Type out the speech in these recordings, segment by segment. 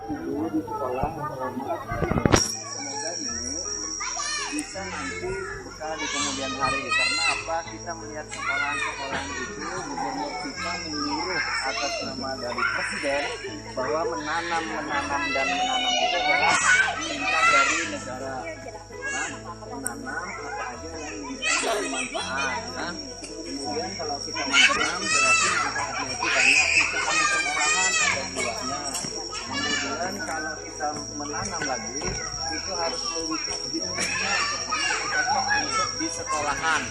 dulu di sekolah semoga ini bisa nanti bekal di kemudian hari. Karena apa, kita melihat sekolahan-sekolahan itu gubernur kita menyuruh atas nama dari presiden bahwa menanam itu adalah perintah dari negara. Nah, menanam apa aja yang bisa bermanfaat. Nah, kemudian kalau kita menanam berarti manfaatnya itu banyak. Kita kan di sekolahan ada buahnya. Kemudian kalau kita menanam lagi itu harus melihat jenisnya cocok untuk di sekolahan.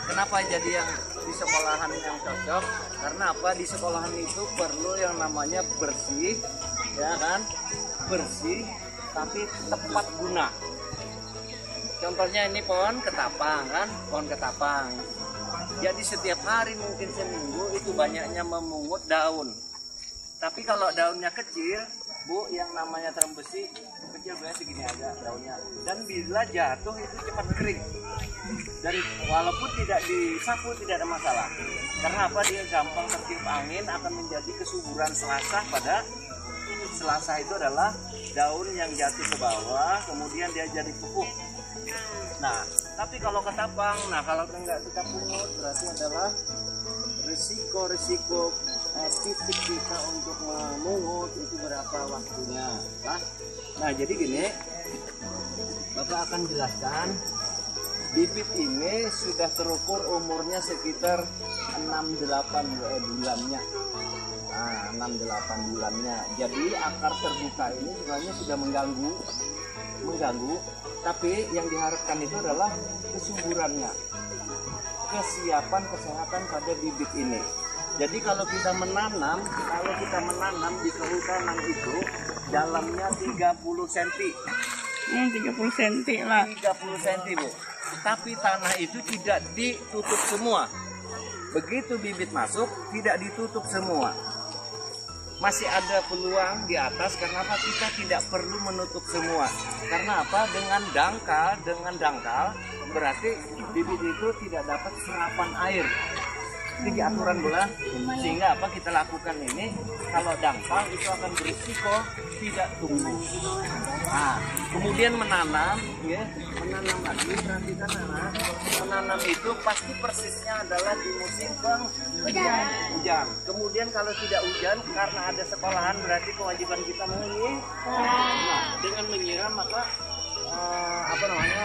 Kenapa jadi yang di sekolahan yang cocok? Karena apa, di sekolahan itu perlu yang namanya bersih, ya kan? Bersih tapi tepat guna. Contohnya ini pohon ketapang kan, pohon ketapang. Jadi setiap hari mungkin seminggu itu banyaknya memungut daun. Tapi kalau daunnya kecil, Bu, yang namanya terang besi kecil biasanya segini aja daunnya. Dan bila jatuh itu cepat kering. Dan walaupun tidak disapu tidak ada masalah. Karena apa, dia gampang tertiup angin, akan menjadi kesuburan selasah. Pada selasah itu adalah daun yang jatuh ke bawah, kemudian dia jadi pupuk. Nah, tapi kalau ketapang, kalau enggak kita pungut berarti adalah risiko fisik kita untuk memungut itu berapa waktunya. Nah, jadi gini, Bapak akan jelaskan. Bibit ini sudah terukur umurnya sekitar 6-8 bulannya. Nah, 6-8 bulannya. Jadi akar terbuka ini sebenarnya sudah mengganggu. Tapi yang diharapkan itu adalah kesuburannya, kesiapan kesehatan pada bibit ini. Jadi kalau kita menanam di kehutanan itu dalamnya 30 cm. 30 cm lah. 30 cm, Bu. Tapi tanah itu tidak ditutup semua. Begitu bibit masuk, tidak ditutup semua. Masih ada peluang di atas. Karena apa, kita tidak perlu menutup semua. Karena apa, dengan dangkal berarti bibit itu tidak dapat serapan air. Ini aturan bola, sehingga apa kita lakukan ini, kalau dangkal itu akan berisiko tidak tumbuh. Nah, kemudian menanam lagi, perhatikan anak, menanam itu pasti persisnya adalah di musim hujan. Kemudian kalau tidak hujan, karena ada sekolahan berarti kewajiban kita menyiram. Nah, dengan menyiram maka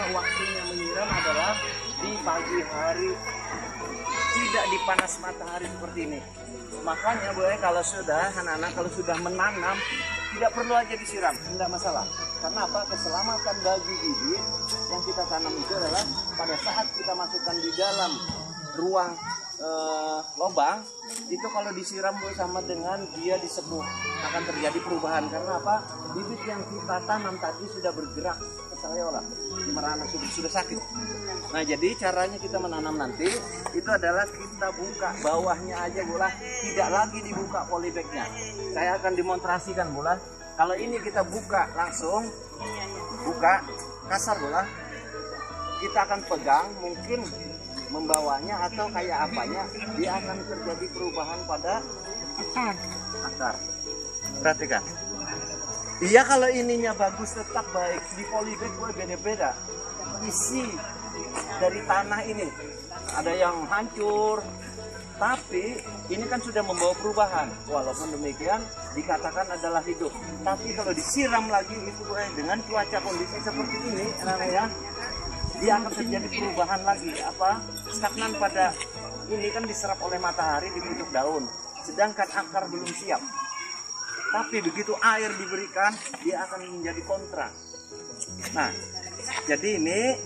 waktunya menyiram adalah di pagi hari, tidak di panas matahari seperti ini. Makanya boleh kalau sudah anak-anak kalau sudah menanam tidak perlu aja disiram, tidak masalah. Karena apa, keselamatan bagi bibit yang kita tanam itu adalah pada saat kita masukkan di dalam ruang lubang itu, kalau disiram sama dengan dia disepuh akan terjadi perubahan. Karena apa, bibit yang kita tanam tadi sudah bergerak ke sayola, merana sudah sakit. Nah, jadi caranya kita menanam nanti itu adalah kita buka bawahnya aja bola, tidak lagi dibuka polybagnya. Saya akan demonstrasikan bola. Kalau ini kita buka langsung, buka kasar bola, kita akan pegang mungkin membawanya atau kayak apanya, dia akan terjadi perubahan pada akar. Perhatikan. Iya, kalau ininya bagus tetap baik, di polybag boleh beda-beda isi dari tanah ini. Ada yang hancur, tapi ini kan sudah membawa perubahan. Walaupun demikian dikatakan adalah hidup. Tapi kalau disiram lagi itu dengan cuaca kondisi seperti ini, ya, dia akan terjadi perubahan lagi. Stagnan pada ini kan diserap oleh matahari, dibentuk daun, sedangkan akar belum siap. Tapi begitu air diberikan, dia akan menjadi kontra. Nah, jadi ini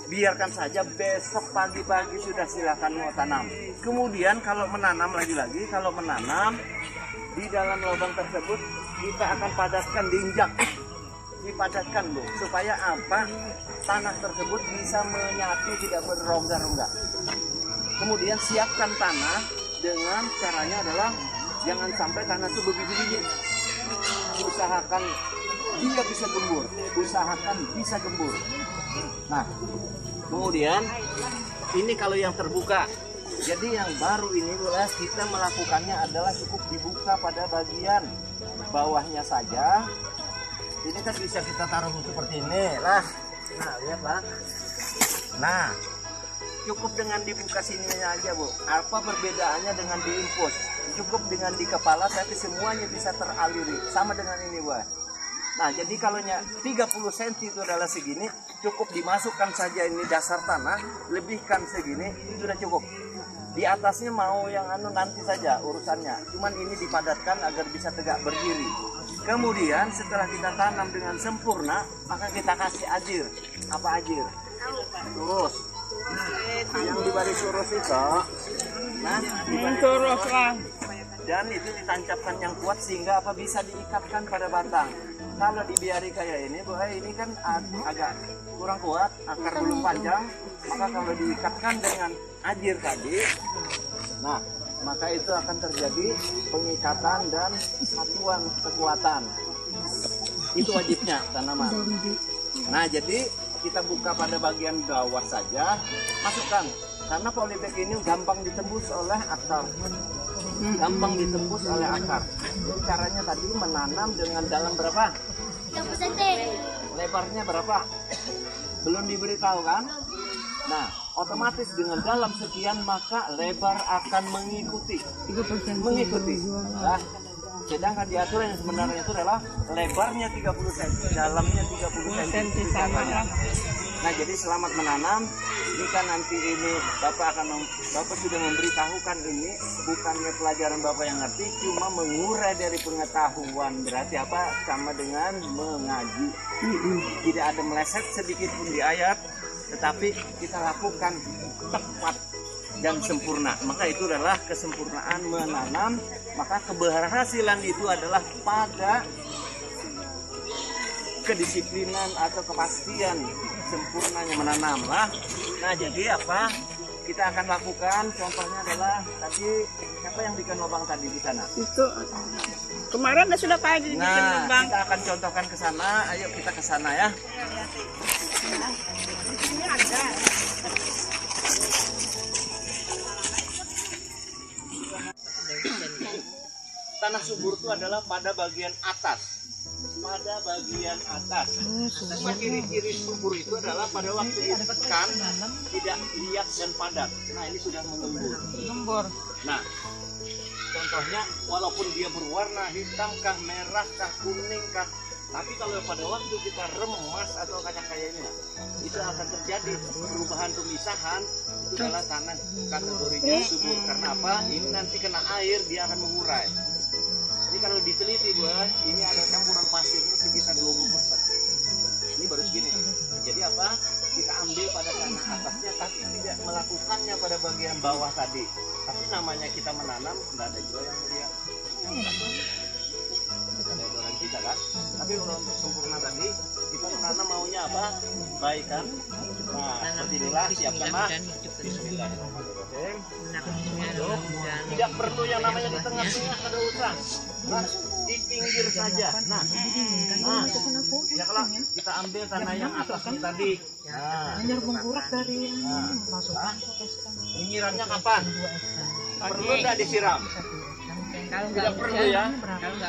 biarkan saja, besok pagi-pagi sudah silakan mau tanam. Kemudian kalau menanam lagi-lagi, kalau menanam di dalam lubang tersebut kita akan padatkan, diinjak, dipadatkan loh, supaya apa, tanah tersebut bisa menyatu, tidak berongga-rongga. Kemudian siapkan tanah dengan caranya adalah jangan sampai tanah itu berbiji-biji. Usahakan dia bisa gembur, usahakan bisa gembur. Nah, kemudian ini kalau yang terbuka. Jadi yang baru ini kita melakukannya adalah cukup dibuka pada bagian bawahnya saja. Ini kan bisa kita taruh seperti ini lah. Nah, lihatlah. Nah, cukup dengan dibuka sininya aja, Bu. Apa perbedaannya dengan diimpus? Cukup dengan di kepala, tapi semuanya bisa teraliri. Sama dengan ini, Bu. Nah, jadi kalau 30 cm itu adalah segini, cukup dimasukkan saja ini dasar tanah, lebihkan segini, itu sudah cukup. Di atasnya mau yang nanti saja urusannya. Cuman ini dipadatkan agar bisa tegak berdiri. Kemudian setelah kita tanam dengan sempurna, maka kita kasih ajir. Apa ajir? Lurus. Yang di baris lurus itu, nah, Terus lah. dan itu ditancapkan yang kuat sehingga apa bisa diikatkan pada batang. Kalau dibiari kayak ini, Bu, ini kan agak kurang kuat, akar belum panjang, maka kalau diikatkan dengan ajir tadi, nah, maka itu akan terjadi pengikatan dan satuan kekuatan. Itu wajibnya tanaman. Nah, jadi kita buka pada bagian bawah saja, masukkan. Karena polybag ini gampang ditembus oleh akar. Gampang ditembus oleh akar. Jadi caranya tadi menanam dengan dalam berapa? 30 cm. Lebarnya berapa? Belum diberitahu kan? Nah, otomatis dengan dalam sekian maka lebar akan mengikuti. Mengikuti. Nah, sedangkan di aturan yang sebenarnya itu adalah lebarnya 30 cm, dalamnya 30 cm. Nah, jadi selamat menanam. Ini kan nanti ini Bapak sudah memberitahukan ini, bukannya pelajaran Bapak yang ngerti, cuma mengurai dari pengetahuan. Berarti apa? Sama dengan mengaji. Tidak ada meleset sedikit pun di ayat, tetapi kita lakukan tepat dan sempurna. Maka itu adalah kesempurnaan menanam. Maka keberhasilan itu adalah pada kedisiplinan atau kepastian sempurnanya menanam lah. Nah, jadi apa kita akan lakukan? Contohnya adalah tadi siapa yang bikin lubang tadi di sana? Itu kemarin sudah pagi bikin Nah, lubang. kita akan contohkan ke sana. Ayo kita ke sana ya. Tanah subur itu adalah pada bagian atas. Pada bagian atas. Ciri-ciri subur itu adalah pada waktu ditekan tidak liat dan padat. Nah, ini sudah mengembur. Nah, contohnya walaupun dia berwarna hitam kah, merah kah, kuning kah, tapi kalau pada waktu kita remas atau kayak ini, itu akan terjadi perubahan pemisahan. Itu adalah tanah kategorinya subur. Karena apa? Ini nanti kena air dia akan mengurai. Jadi kalau diteliti, Bu, ini ada campuran pasirnya sekitar 20%. Ini baru segini. Jadi apa? Kita ambil pada tanah atasnya, tapi tidak melakukannya pada bagian bawah tadi. Tapi namanya kita menanam, nggak ada juga yang melihat. Bukan edoran kita kan? Tapi kalau untuk sempurna tadi, kita menanam maunya apa? Baik kan? Nah, seperti inilah, siapkan mah. Bismillahirrahmanirrahim. Tidak perlu yang namanya di tengah-tengah, ada usah. Nah, di pinggir saja. Nah, ya kalau kita ambil tanah yang atas ini tadi. Nah, Mengkurang dari masukkan penyiramnya kapan? Perlu nggak disiram? Tidak perlu ya.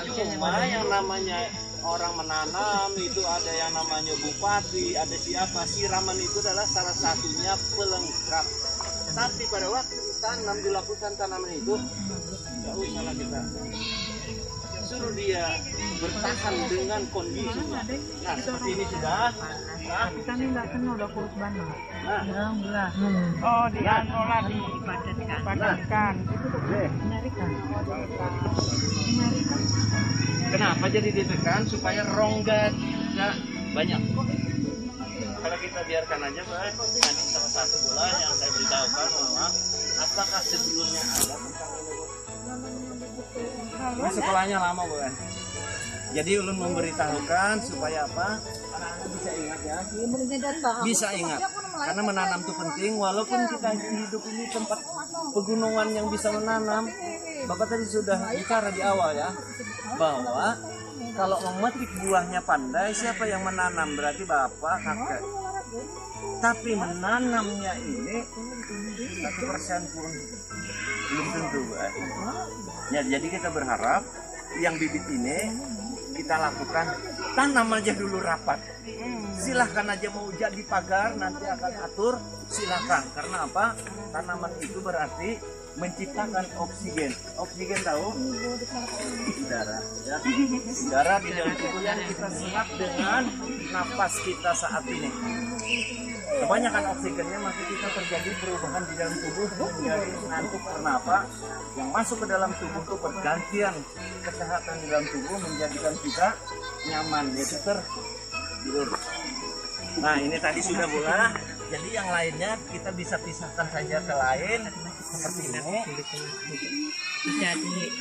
Cuma yang namanya orang menanam itu ada yang namanya bupati, ada siapa, siraman itu adalah salah satunya pelengkap. Tapi pada waktu tanam dilakukan tanaman itu, nggak usah lah kita suruh dia bertahan dengan kondisinya. Nah, seperti ini sudah. Nah, kita nih nggak kenal udah kurus banget. nah, Alhamdulillah. Oh, dianola dipadatkan. Menyarikan. kenapa jadi ditekan supaya rongga tidak banyak. Kalau kita biarkan aja, Pak, nanti salah satu bola yang saya beritahukan, Mama, apakah sebelumnya ada tentang ini, Bu? Ini sekolahnya lama, Bu. Jadi ulun memberitahukan supaya apa? Anak-anak bisa ingat ya. Bisa ingat. Karena menanam itu penting, walaupun kita hidup ini tempat pegunungan yang bisa menanam. Bapak tadi sudah bicara di awal ya, bahwa kalau memetik buahnya pandai, siapa yang menanam? Berarti bapak, kakek. Tapi menanamnya ini 1% pun belum tentu, ya, jadi kita berharap yang bibit ini kita lakukan tanam aja dulu rapat. Silahkan aja mau jadi pagar, nanti akan atur, silahkan. Karena apa? Tanaman itu berarti menciptakan oksigen. Oksigen tahu? Udara, ya. Udara di dalam tubuh yang kita serap dengan napas kita saat ini. Kebanyakan oksigennya maka kita terjadi perubahan di dalam tubuh menjadi ngantuk. Karena apa? Yang masuk ke dalam tubuh itu pergantian kesehatan di dalam tubuh menjadikan kita nyaman, yaitu tertidur. Nah ini tadi sudah bola. Jadi yang lainnya kita bisa pisahkan saja ke lain seperti ini.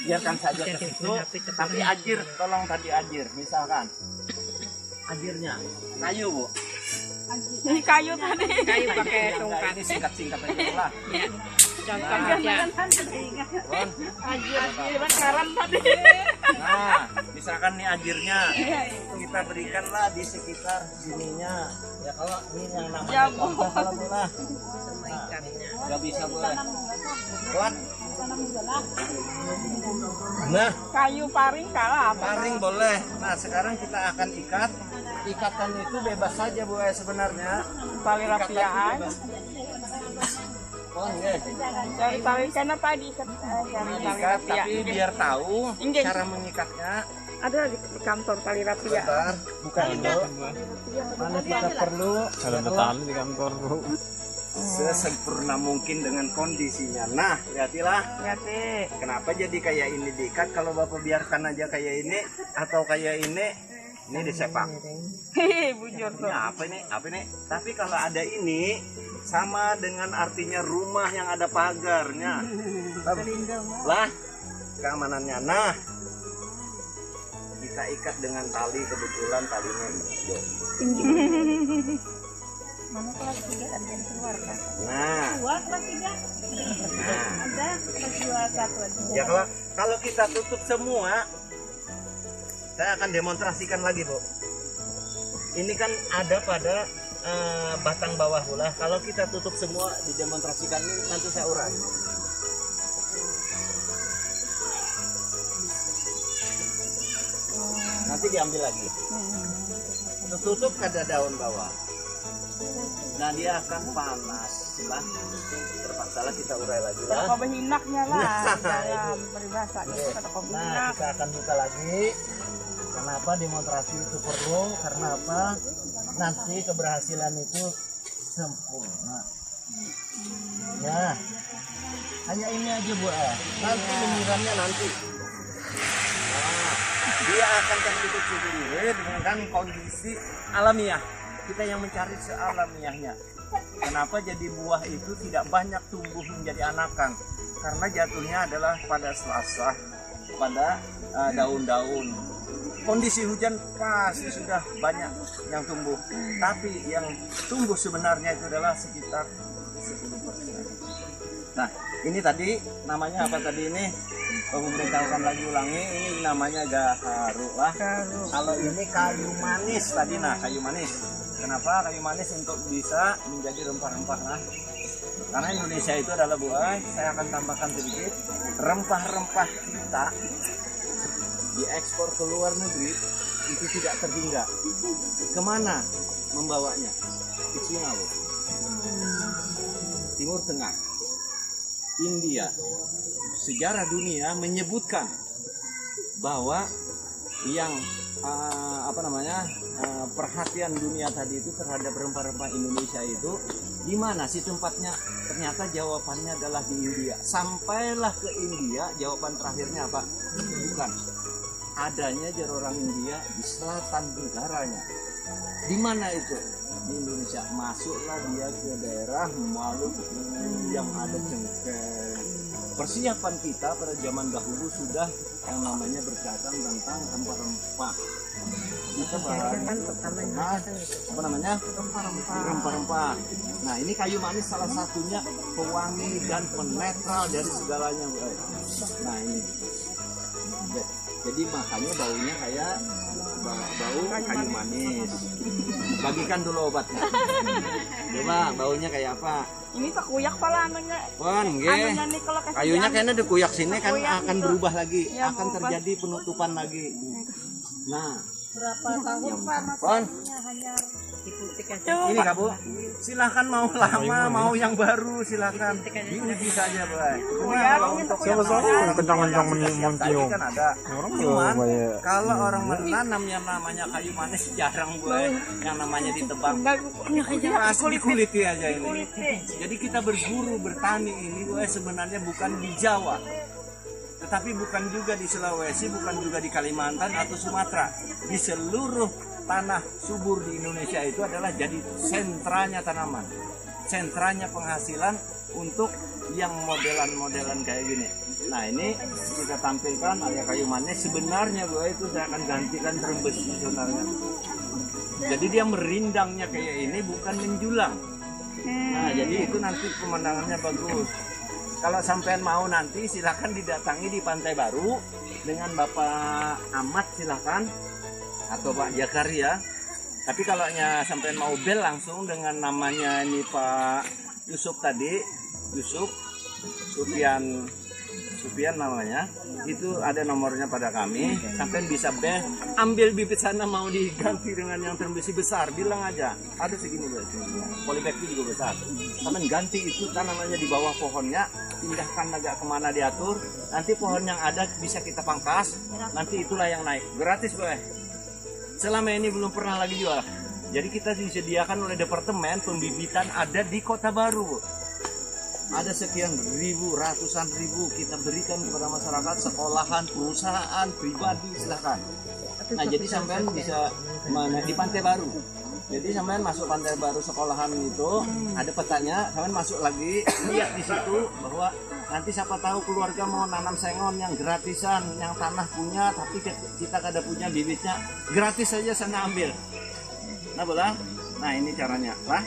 Biarkan saja ke situ. Tapi ajir, tolong tadi ajir. Misalkan ajirnya kayu bu. Ini kayu tadi. Kayu pakai tongkat. Ini singkat-singkat aja lah. Contoh aja. Ajir karam tadi. Nah, misalkan nih ajirnya kita berikanlah di sekitar sininya. Ya kalau ini yang namanya contoh kalau bola. Nggak bisa boleh. Kuat. Nah, Kayu paring kalah apa? paring boleh. Nah, sekarang kita akan ikat. Ikatan itu bebas saja bu sebenarnya. Tali Ikatan itu rapiahan. bebas. Oh, enggak. Dari tali kan apa diikat? Dari tali Ikat, rapiahan. tapi biar tahu Enggak. cara mengikatnya. Ada di kantor tali rapiahan. Sebentar, buka dulu. Mana kita perlu Ada tali di kantor bu. sesempurna mungkin dengan kondisinya. Nah, lihatlah Lihat kenapa jadi kayak ini diikat. Kalau bapak biarkan aja kayak ini atau kayak ini disepak. Hehe, bujur Ini tuh. apa ini? Apa ini? Tapi kalau ada ini sama dengan artinya rumah yang ada pagarnya. Lah, keamanannya. Nah, kita ikat dengan tali, kebetulan talinya hijau. Mana kelas 3 ada yang keluar kan? Nah, Dua kelas 3 nah. ada kelas 2 satu aja. Ya kalau kita tutup semua, saya akan demonstrasikan lagi bu. Ini kan ada pada batang bawah pula. Kalau kita tutup semua didemonstrasikan ini nanti saya urai. Nanti diambil lagi. Tutup pada daun bawah. Nah dia akan panas lah. Terpaksalah kita urai lagi lah. Kau berhinaknya lah. Nah, Dalam peribahasa itu kata kau Nah, berhinak. kita akan buka lagi. Kenapa demonstrasi itu perlu? Karena apa? Nanti keberhasilan itu sempurna. Ya, hanya ini aja bu. Nanti lumurannya nanti. Nah, dia akan tertutup sendiri dengan kondisi alamiah. Kita yang mencari sealamiahnya. Kenapa jadi buah itu tidak banyak tumbuh menjadi anakan? Karena jatuhnya adalah pada selasah, pada daun-daun. Kondisi hujan pasti sudah banyak yang tumbuh. Tapi yang tumbuh sebenarnya itu adalah sekitar 10%. Nah, ini tadi namanya apa tadi ini? Kalau memberitahukan lagi ulangi, ini namanya gaharu lah. Kalau ini kayu manis tadi, nah kayu manis. Kenapa kayu manis? Untuk bisa menjadi rempah-rempah lah. Karena Indonesia itu adalah buah. Saya akan tambahkan sedikit rempah-rempah kita diekspor ke luar negeri itu tidak terhingga. Kemana membawanya? Ke Cina, Bu. Timur Tengah, India. Sejarah dunia menyebutkan bahwa yang perhatian dunia tadi itu terhadap rempah-rempah Indonesia itu di mana sih tempatnya? Ternyata jawabannya adalah di India. Sampailah ke India, jawaban terakhirnya apa? Bukan. Adanya jar orang India di selatan negaranya. Di mana itu? Di Indonesia. Masuklah dia ke daerah Maluku yang ada cengkeh. Persiapan kita pada zaman dahulu sudah yang namanya bercakap tentang rempah-rempah. Kita bahas apa namanya? Rempah-rempah. Nah, ini kayu manis salah satunya pewangi dan penetral dari segalanya, Bu. Nah, ini. Jadi makanya baunya kayak bau kayu manis. Bagikan dulu obatnya. Coba baunya kayak apa? Ini kekuyak pala anunya. Wan, Anunya nih kalau kasih kayunya kayaknya dikuyak sini kan Kuyak akan itu. berubah lagi, Ya, akan berubah. terjadi penutupan lagi. Nah, Berapa tahun Pak Wan, masanya hanya diputik aja. Coba. ini Kak Bu, silahkan mau lama, mau yang baru silahkan. Diuji saja, Boy. Cuma Ya, kalau ini untuk kuyak yang banget. kencang-kencang yang mencium. tadi kan ada. Orang Cuman banyak. kalau orang menanam yang namanya kayu manis jarang, Boy. Yang namanya ditebang. Enggak kayak Masih dikuliti aja ini. kulitnya. Jadi kita berburu bertani ini Boy, sebenarnya bukan di Jawa, tetapi bukan juga di Sulawesi, bukan juga di Kalimantan atau Sumatera. Di seluruh tanah subur di Indonesia itu adalah jadi sentranya tanaman, sentranya penghasilan untuk yang modelan-modelan kayak gini. Nah ini kita tampilkan ada kayu manis. Sebenarnya Boy itu saya akan gantikan terembes sebenarnya. Jadi dia merindangnya kayak ini, bukan menjulang. Nah, jadi itu nanti pemandangannya bagus. Kalau sampean mau nanti silakan didatangi di Pantai Baru dengan Bapak Ahmad silakan atau Pak Jakaria. Tapi kalau sampean mau bel langsung dengan namanya ini Pak Yusuf tadi, Yusuf Supian namanya, itu ada nomornya pada kami. Sampean bisa ambil bibit sana mau diganti dengan yang termbesi besar, bilang aja ada segini guys, polybag itu juga besar. Sampean ganti itu tanamannya di bawah pohonnya, pindahkan agak kemana diatur, nanti pohon yang ada bisa kita pangkas, nanti itulah yang naik gratis Boy. Selama ini belum pernah lagi jual. Jadi kita disediakan oleh departemen pembibitan ada di Kota Baru. Ada sekian ribu, ratusan ribu kita berikan kepada masyarakat, sekolahan, perusahaan, pribadi, silahkan. Nah jadi sampean bisa di Pantai Baru. Jadi sampean masuk Pantai Baru sekolahan itu ada petanya, sampean masuk lagi lihat di situ bahwa nanti siapa tahu keluarga mau nanam sengon yang gratisan, yang tanah punya tapi kita kada punya bibitnya, gratis saja sana ambil. Nah boleh? Nah ini caranya lah.